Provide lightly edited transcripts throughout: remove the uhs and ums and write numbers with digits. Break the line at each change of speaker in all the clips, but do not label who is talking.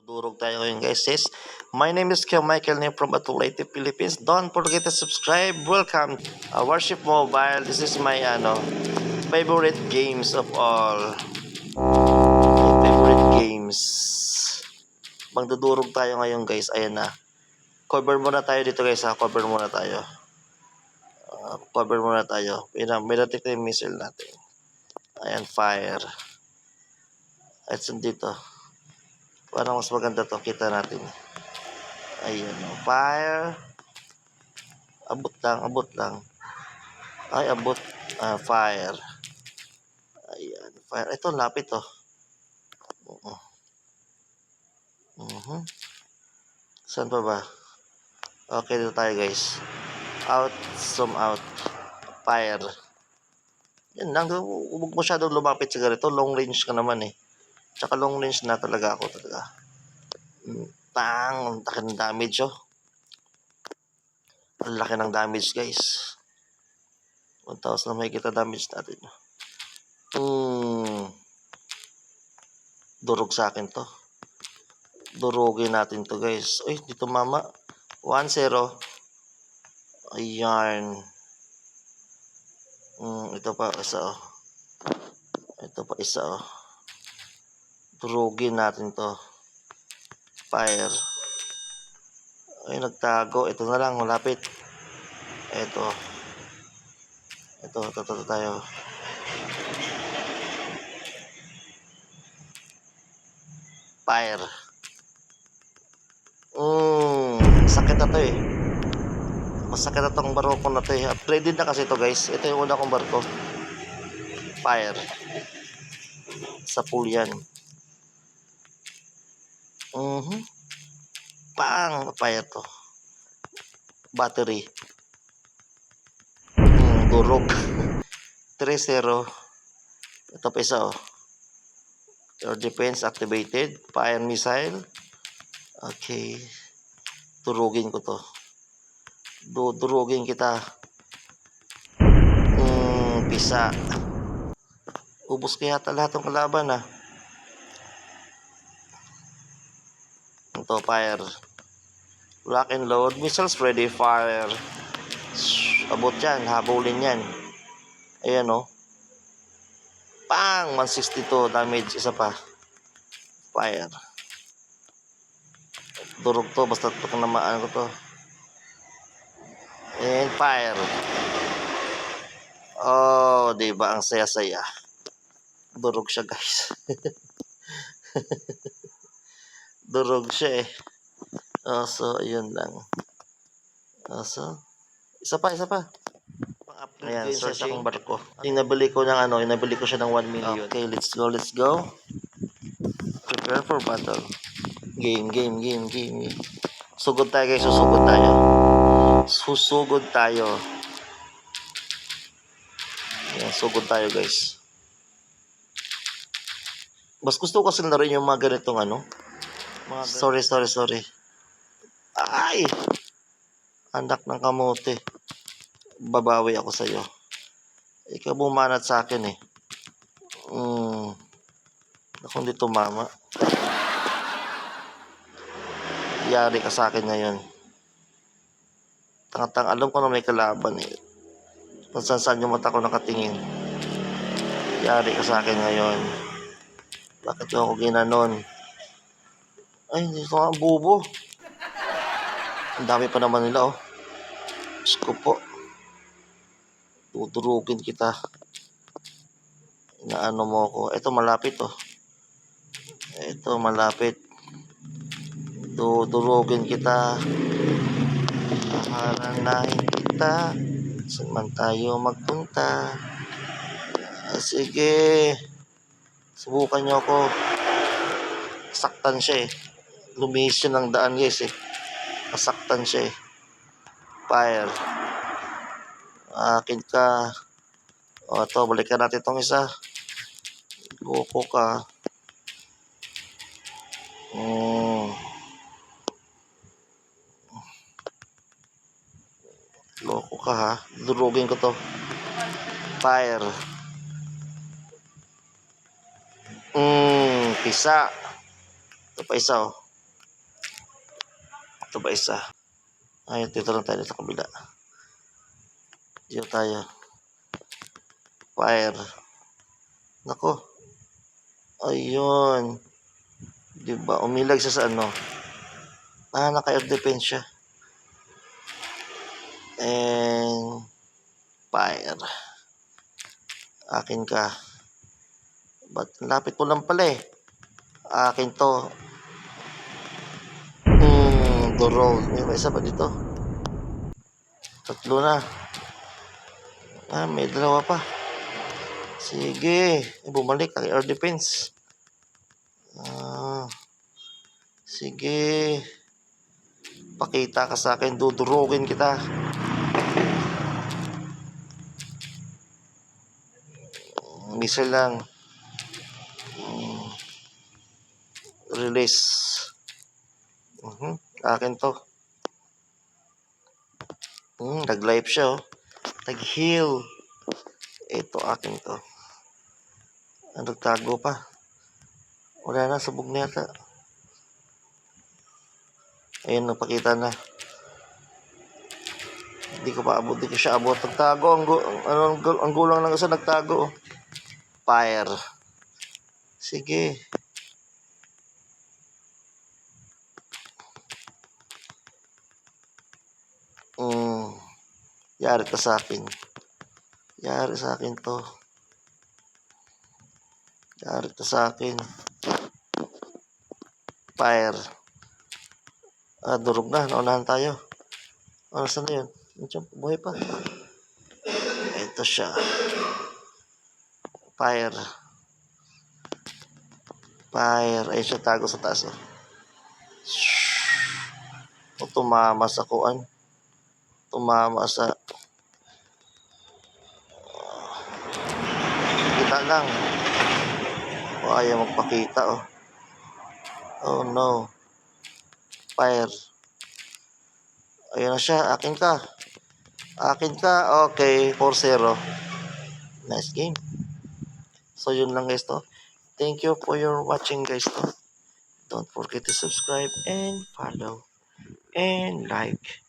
Durog tayo ngayon guys. Yes. My name is Kel Michael Name from Atulaite, Philippines. Don't forget to subscribe. Welcome. Worship Mobile. This is my favorite games of all. My favorite games. Magdudurog tayo ngayon guys. Ayan na. Cover muna tayo dito guys ha. Cover muna tayo. Cover muna tayo. May natik na yung missile natin. Ayan, fire. At dito. Parang mas maganda to. Kita natin. Ayan, fire. Abot lang. Ay, abot. Fire. Ayan, fire. Ito, lapit to. Saan pa ba? Okay, dito tayo guys. Out, zoom out. Fire. Yan lang. Huwag masyadong lumapit sa ganito. Long range ka naman eh. Tsaka long range na talaga ako talaga. Ang laki ng damage oh. Ang laki ng damage guys. 1,000 na may kita damage natin. Durog sa akin to. Durugin natin to guys. Uy, dito mama. 1-0. Ayan. Ito pa isa oh. Ito pa isa oh. Durugin natin to. Fire. Ay, nagtago. Ito na lang, malapit. Ito tayo. Fire. Sakit na to eh. Masakit na tong barko na to eh. Upgraded na kasi to guys. Ito yung una kong barko. Fire. Sa pool yan. Fire to. Battery. Durog. 3-0. Ito pa isa oh. Your defense activated. Fire missile. Okay. Durugin ko to. Durugin kita. Pisa. Ubus kaya lahat ng kalaban ah. Ito, fire. Lock and load. Missiles ready. Fire. Abot yan. Habulin yan. Ayan o. 162 damage. Isa pa. Fire. Durog to. Basta ito kung namaan ko to. And fire. Oh, diba? Ang saya-saya. Durog siya guys. Durog siya eh. So, ayun lang. So, isa pa. Ayan, search akong barko. Inabili ko siya ng 1 million. Okay, let's go. Prepare for battle. Game. Sugod tayo guys, susugod tayo. Ayan, sugod tayo guys. Mas gusto ko kasi na rin yung mga ganitong Sorry. Ay! Anak ng kamote. Babawi ako sa'yo. Ikaw bumanat sa akin eh. Ako hindi tumama. Yari ka sa akin ngayon. Tanga-tanga, alam ko na may kalaban eh. Kung saan yung mata ko nakatingin. Yari ka sa akin ngayon. Bakit ako ginanon? Ay, hindi ko nga bubo. Ang dami pa naman nila oh. Diyos ko po. Dudurugin kita. Inaano mo ko. Ito malapit oh. Dudurugin kita. Haharanahin kita. Saan man tayo magpunta. Sige. Subukan nyo ako. Saktan siya eh. Lumihis siya ng daan guys eh. Nasaktan siya eh. Fire. Akin ka. O ito, balikan natin itong isa. Loko ka. Loko ka ha. Durugin ko to. Fire. Pisa. Ito pa isa oh. Ito ba isa? Ayun, dito lang tayo sa kabila. Dito tayo. Fire. Nako. Ayun. Diba? Umilag siya sa ano. Naka-air defense siya. And fire. Akin ka. Ba't lapit mo lang pala eh. Akin to. Duro. May isa pa dito. Tatlo na. May dalawa pa. Sige. Bumalik. Air defense. Sige. Pakita ka sa akin. Dudurugin kita. Missile lang. Release. Akin to. Nag-life siya oh. Nag-heal. Ito akin to. Nagtago pa. Wala na, sabog na yata. Ayun, nagpakita na. Hindi ko siya abot. Nagtago. Ang gulang lang isa nagtago. Fire. Sige. Yari ka sa akin. Yari sa akin to. Yari ka sa akin. Fire. Durog na. Naunahan tayo. Saan na yun? Buhay pa. Ito siya. Fire. Fire. Ayun siya, tago sa taas. Tumama sa kuan. Tumama sa... Kita lang. Ayaw magpakita oh. Oh no. Fire. Ayun na siya. Akin ka. Akin ka. Okay. 4-0. Nice game. So yun lang guys to. Thank you for your watching guys to. Don't forget to subscribe and follow and like.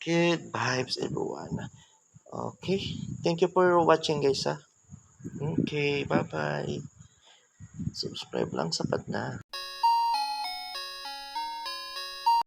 Good vibes everyone. Okay. Thank you for watching guys ha. Okay. Bye bye. Subscribe lang sapat na.